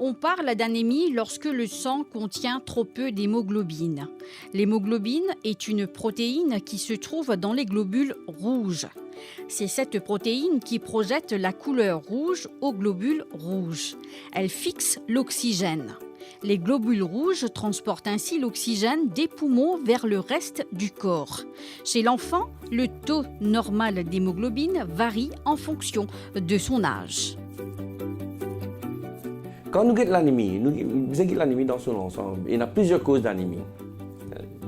On parle d'anémie lorsque le sang contient trop peu d'hémoglobine. L'hémoglobine est une protéine qui se trouve dans les globules rouges. C'est cette protéine qui projette la couleur rouge aux globules rouges. Elle fixe l'oxygène. Les globules rouges transportent ainsi l'oxygène des poumons vers le reste du corps. Chez l'enfant, le taux normal d'hémoglobine varie en fonction de son âge. Quand nous avons l'anémie, nous avons l'anémie dans son ensemble. Il y a plusieurs causes d'anémie.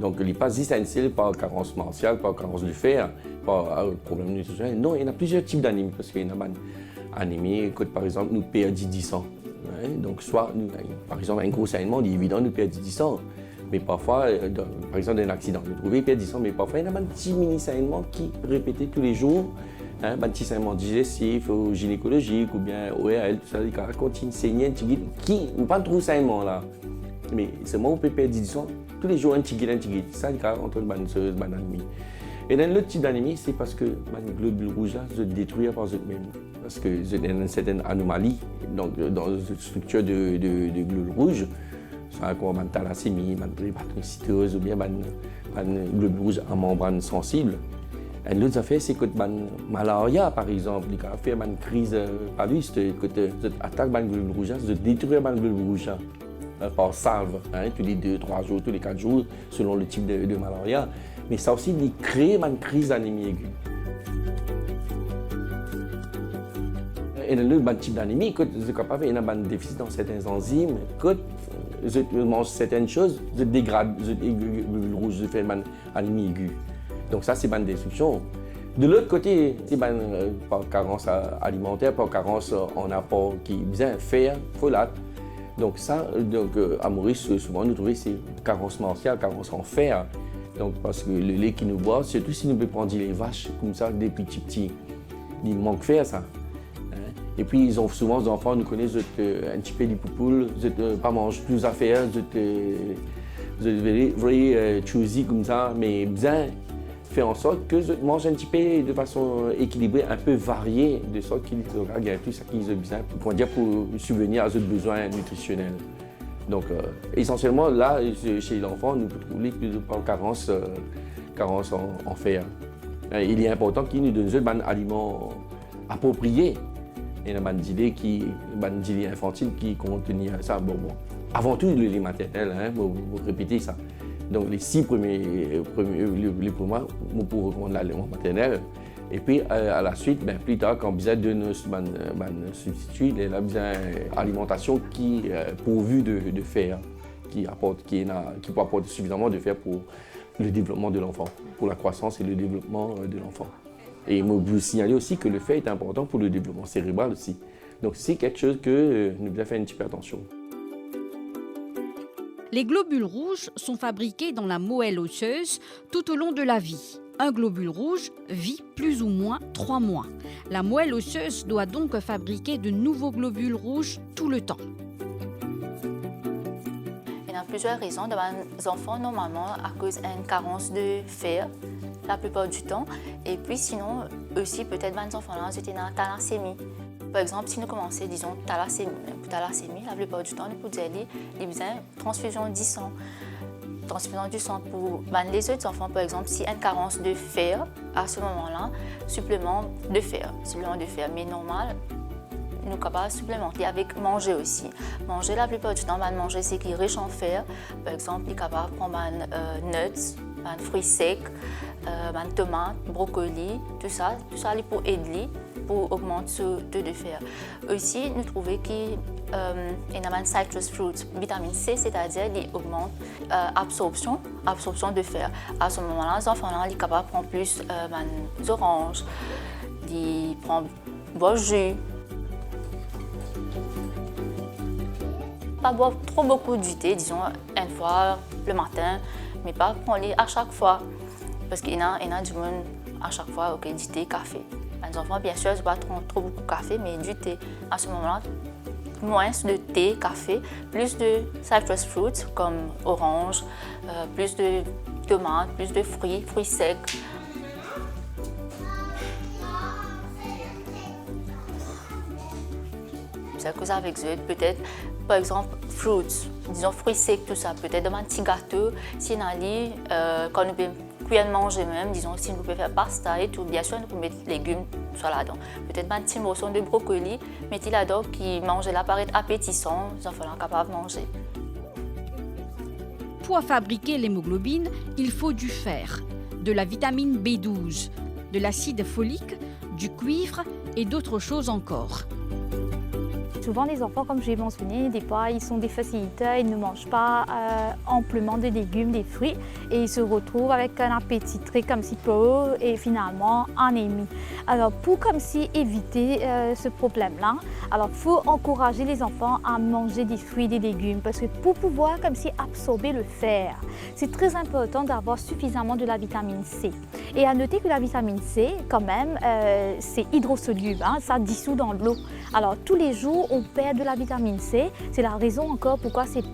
Donc, il n'est pas essentiel par carence martiale, par carence de fer, par problème nutritionnel. Non, il y a plusieurs types d'anémie. Parce qu'il y a une anémie, par exemple, nous perdons du sang. Donc, soit, par exemple, un gros saignement, il est évident, nous perdons du sang. Mais parfois, par exemple, dans un accident, nous trouvons perdre du sang, mais parfois, il y a un petit mini-saignement qui répété tous les jours. Un petit saignement digestif, ou gynécologique, ou bien ORL, tout ça, il continue de saigner, qui, ou pas trop saignement là. Mais seulement on peut perdre du sang tous les jours, un petit guide, ça, il y a entre une anémie. Et dans l'autre type d'anémie, c'est parce que les globules rouges là se détruisent par eux-mêmes. Parce que il y a une certaine anomalie donc, dans la structure de globules rouges. Ça comme une thalassémie, une drépanocytose, ou bien une globules rouges en membrane sensible. Et l'autre affaire, c'est que la malaria, par exemple, il a fait une crise paluste, que attaque les globules rouges, de détruire les globules rouges par salve, tous les 2-3 jours, tous les 4 jours, selon le type de malaria. Mais ça aussi, il crée une crise d'anémie aiguë. Et dans le type d'anémie, il y a un déficit dans certains enzymes, quand je mange certaines choses, je dégrade les globules rouges, je fais une anémie aiguë. Donc ça, c'est une destruction. De l'autre côté, c'est par carence alimentaire, par carence en apport qui est bien fer, folate. Donc ça, à Maurice, souvent nous trouvons c'est carence martiale, carence en fer. Donc parce que le lait qu'ils nous boivent, surtout si nous pouvons prendre les vaches comme ça, des petits, il manque fer ça. Et puis ils ont souvent les enfants, nous connaissent un petit peu de poupoule, pas manger plus à faire, very choosy comme ça, mais bien faire en sorte que je mange un petit peu de façon équilibrée, un peu variée, de sorte qu'ils gagnent tout ce qu'ils ont besoin pour subvenir à leurs besoins nutritionnels. Donc, essentiellement, là, chez l'enfant, nous trouvons plus de carence en fer. Il est important qu'il nous donne des aliments appropriés. Il y a des idées infantiles qui contiennent ça. Bon. Avant tout, le lait maternel, vous répétez ça. Donc, les 6 premiers mois, nous pouvons recommander l'aliment maternel. Et puis, à la suite, plus tard, quand vous avez de nos substituts, il y a besoin d'alimentation qui est pourvue de fer, qui peut apporter suffisamment de fer pour le développement de l'enfant, pour la croissance et le développement de l'enfant. Et je vous signaler aussi que le fer est important pour le développement cérébral aussi. Donc, c'est quelque chose que nous devons faire un petit peu attention. Les globules rouges sont fabriqués dans la moelle osseuse tout au long de la vie. Un globule rouge vit plus ou moins 3 mois. La moelle osseuse doit donc fabriquer de nouveaux globules rouges tout le temps. Il y a plusieurs raisons. Les enfants, normalement, à cause d'une carence de fer, la plupart du temps. Et puis sinon, aussi, peut-être les enfants là, ils ont une thalassémie. Par exemple, si nous commençons, disons, thalassémie, la plupart du temps, nous pouvons dire qu'ils ont besoin de transfusion du sang. Transfusion du sang pour les autres enfants, par exemple, si une carence de fer, à ce moment-là, supplément de fer. Mais normal, nous sommes capables de supplémenter avec manger aussi. Manger, la plupart du temps, manger, c'est qui est riche en fer. Par exemple, il est capable de prendre nuts, fruits secs, tomates, brocolis, tout ça pour aider, pour augmenter ce taux de fer. Aussi, nous trouvons qu'il y a citrus fruits, vitamine C, c'est-à-dire qu'il augmente l'absorption de fer. À ce moment-là, les enfants sont capables de prendre plus d'oranges, de prendre du jus. Pas boire trop beaucoup du thé, disons une fois le matin, mais pas prendre à chaque fois. Parce qu'il y a du monde à chaque fois du thé, café. Les enfants, bien sûr, ne boivent pas trop beaucoup de café, mais du thé. À ce moment-là, moins de thé, café, plus de citrus fruits comme orange, plus de tomates, plus de fruits secs. C'est à cause avec eux, peut-être Par exemple, fruits, disons fruits secs, tout ça, peut-être un petit gâteau, si on a dit, quand nous pouvons manger même, disons, si nous pouvons faire pasta et tout, bien sûr, nous pouvons mettre des légumes soit là-dedans. Peut-être un petit morceau de brocoli, mettez là-dedans, qui mange là, paraît appétissant, les enfants sont capables de manger. Pour fabriquer l'hémoglobine, il faut du fer, de la vitamine B12, de l'acide folique, du cuivre et d'autres choses encore. Souvent, les enfants, comme j'ai mentionné, des fois, ils sont des facilitateurs, ils ne mangent pas amplement de légumes, des fruits, et ils se retrouvent avec un appétit très comme si peu et finalement anémie. Alors, pour comme si éviter ce problème-là, alors faut encourager les enfants à manger des fruits et des légumes parce que pour pouvoir comme si absorber le fer, c'est très important d'avoir suffisamment de la vitamine C. Et à noter que la vitamine C, quand même, c'est hydrosoluble, hein, ça dissout dans l'eau. Alors, tous les jours, on perd de la vitamine C. C'est la raison encore pourquoi c'est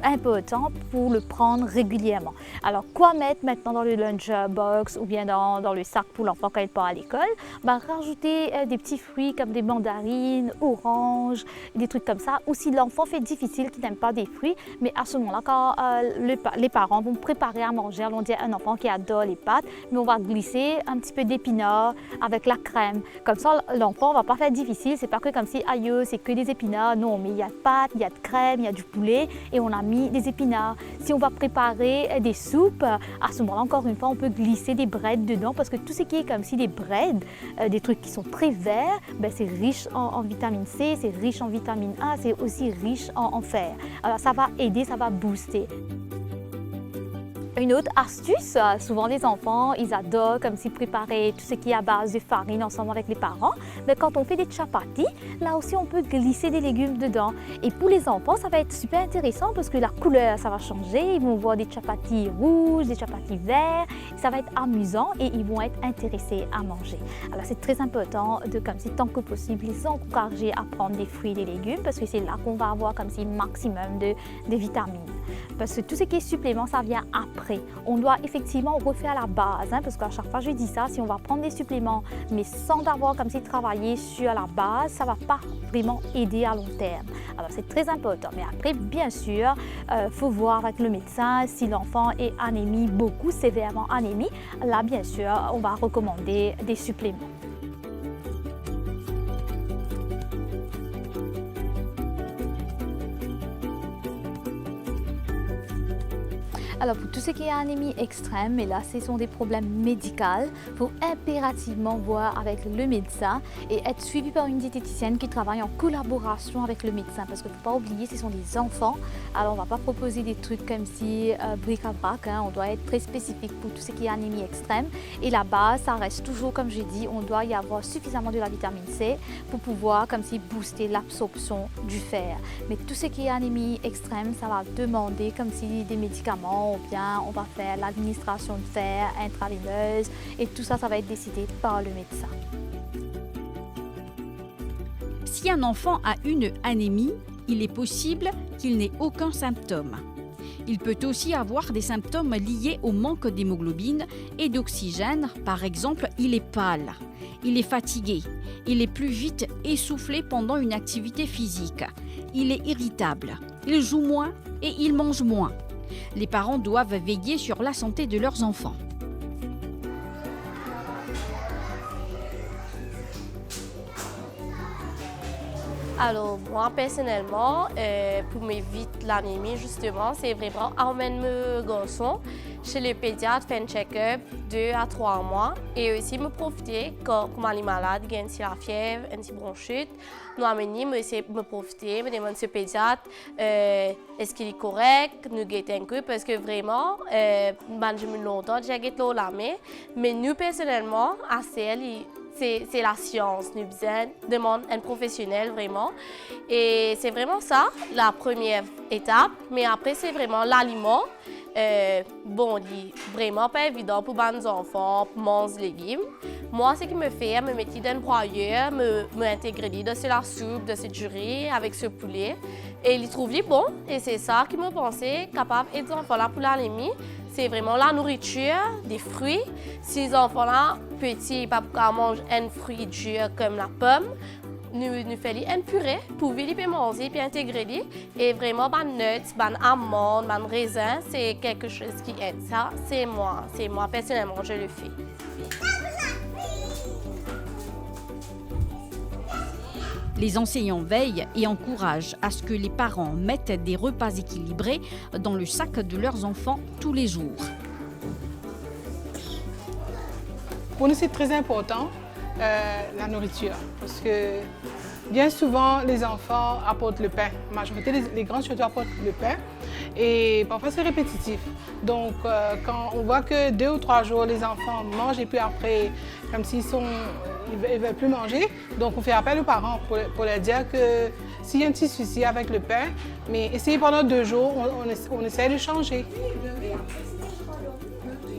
important pour le prendre régulièrement. Alors, quoi mettre maintenant dans le lunchbox ou bien dans le sac pour l'enfant quand il part à l'école? Rajouter des petits fruits comme des mandarines, oranges, des trucs comme ça. Ou si l'enfant fait difficile, qui n'aime pas des fruits, mais à ce moment-là, quand les parents vont préparer à manger, on dit à un enfant qui adore les pâtes, mais on va glisser un petit peu d'épinards avec la crème. Comme ça, l'enfant ne va pas faire difficile. C'est pas que comme si, aïe, c'est que des épinards. Non, mais il y a de pâtes, il y a de crème, il y a du poulet et on a mis des épinards. Si on va préparer des soupes, à ce moment-là, encore une fois, on peut glisser des breads dedans parce que tout ce qui est comme si des breads, des trucs qui sont très verts, c'est riche en vitamine C, c'est riche en vitamine A, c'est aussi riche en fer. Alors ça va aider, ça va booster. Une autre astuce, souvent les enfants, ils adorent comme si préparer tout ce qui est à base de farine ensemble avec les parents. Mais quand on fait des chapatis, là aussi on peut glisser des légumes dedans. Et pour les enfants, ça va être super intéressant parce que la couleur, ça va changer. Ils vont voir des chapatis rouges, des chapatis verts. Ça va être amusant et ils vont être intéressés à manger. Alors c'est très important de, comme si tant que possible, les encourager à prendre des fruits et des légumes parce que c'est là qu'on va avoir comme si maximum de vitamines. Parce que tout ce qui est supplément, ça vient après. On doit effectivement refaire la base, hein, parce qu'à chaque fois je dis ça, si on va prendre des suppléments, mais sans avoir comme si travaillé sur la base, ça ne va pas vraiment aider à long terme. Alors c'est très important. Mais après, bien sûr, faut voir avec le médecin si l'enfant est anémie, beaucoup sévèrement anémie. Là, bien sûr, on va recommander des suppléments. Alors pour tout ce qui est anémie extrême, et là ce sont des problèmes médicaux, il faut impérativement voir avec le médecin et être suivi par une diététicienne qui travaille en collaboration avec le médecin parce qu'il ne faut pas oublier ce sont des enfants, alors on ne va pas proposer des trucs comme si bric-à-brac, hein, on doit être très spécifique pour tout ce qui est anémie extrême et la base ça reste toujours comme j'ai dit, on doit y avoir suffisamment de la vitamine C pour pouvoir comme si booster l'absorption du fer. Mais tout ce qui est anémie extrême, ça va demander comme si des médicaments ou bien on va faire l'administration de fer intraveineuse et tout ça, ça va être décidé par le médecin. Si un enfant a une anémie, il est possible qu'il n'ait aucun symptôme. Il peut aussi avoir des symptômes liés au manque d'hémoglobine et d'oxygène. Par exemple, il est pâle, il est fatigué, il est plus vite essoufflé pendant une activité physique, il est irritable, il joue moins et il mange moins. Les parents doivent veiller sur la santé de leurs enfants. Alors moi personnellement, pour m'éviter l'anémie justement, c'est vraiment emmène mes garçons chez le pédiatre, faire un check-up 2 à 3 mois et aussi me profiter quand il est malade, il y a la fièvre, une petite bronchite, nous amener, me profiter, me demander ce pédiatre est-ce qu'il est correct, nous guetter un peu parce que vraiment, j'ai longtemps j'ai guetté la main, mais nous personnellement, à CL, c'est la science, nous demandons un professionnel vraiment. Et c'est vraiment ça, la première étape. Mais après, c'est vraiment l'aliment. Bon, il est vraiment pas évident pour les enfants de manger des légumes. Moi, ce qui me fait, me mettre dans une broyeur, me intégrer dans la soupe, de cette jurée avec ce poulet. Et ils trouvent bon. Et c'est ça qui me pensait capable d'aider les enfants là pour l'anémie. C'est vraiment la nourriture, des fruits. Si les enfants là, petits, ils ne peuvent pas manger un fruit dur comme la pomme, nous faisons une purée pour les manger et intégrer les. Et vraiment, les nuts, les amandes, les raisins, c'est quelque chose qui aide. Ça, c'est moi personnellement, je le fais. Les enseignants veillent et encouragent à ce que les parents mettent des repas équilibrés dans le sac de leurs enfants tous les jours. Pour nous, c'est très important, la nourriture, parce que bien souvent, les enfants apportent le pain. La majorité des grands surtout apportent le pain et parfois c'est répétitif. Donc, quand on voit que 2 ou 3 jours, les enfants mangent et puis après, comme s'ils ne veulent plus manger, donc on fait appel aux parents pour leur dire que s'il y a un petit souci avec le pain, mais essayez pendant 2 jours, on essaie de changer.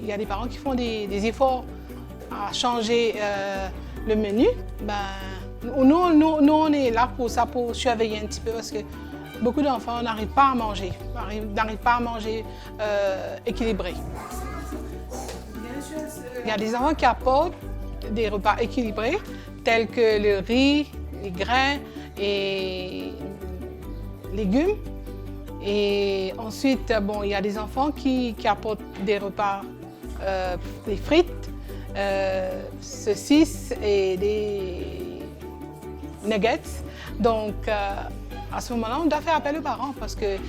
Il y a des parents qui font des efforts à changer le menu. Nous, on est là pour ça, pour surveiller un petit peu, parce que beaucoup d'enfants n'arrivent pas à manger, équilibré. Il y a des enfants qui apportent des repas équilibrés, tels que le riz, les grains et légumes. Et ensuite, il y a des enfants qui apportent des repas, des frites, saucisses et des nuggets. Donc, à ce moment-là, on doit faire appel aux parents parce qu'il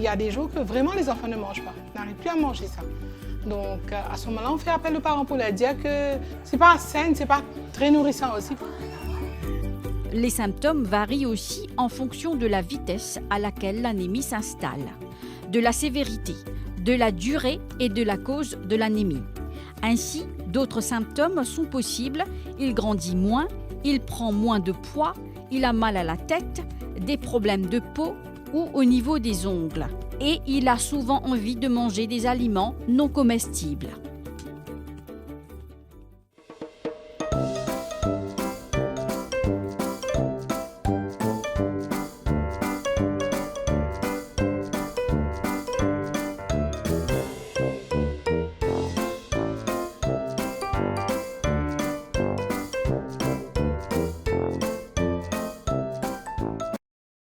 y a des jours que vraiment les enfants ne mangent pas, n'arrivent plus à manger ça. Donc, à ce moment-là, on fait appel aux parents pour leur dire que c'est pas sain, c'est pas très nourrissant aussi. Les symptômes varient aussi en fonction de la vitesse à laquelle l'anémie s'installe, de la sévérité, de la durée et de la cause de l'anémie. Ainsi, d'autres symptômes sont possibles. Il grandit moins, il prend moins de poids, il a mal à la tête, des problèmes de peau ou au niveau des ongles. Et il a souvent envie de manger des aliments non comestibles.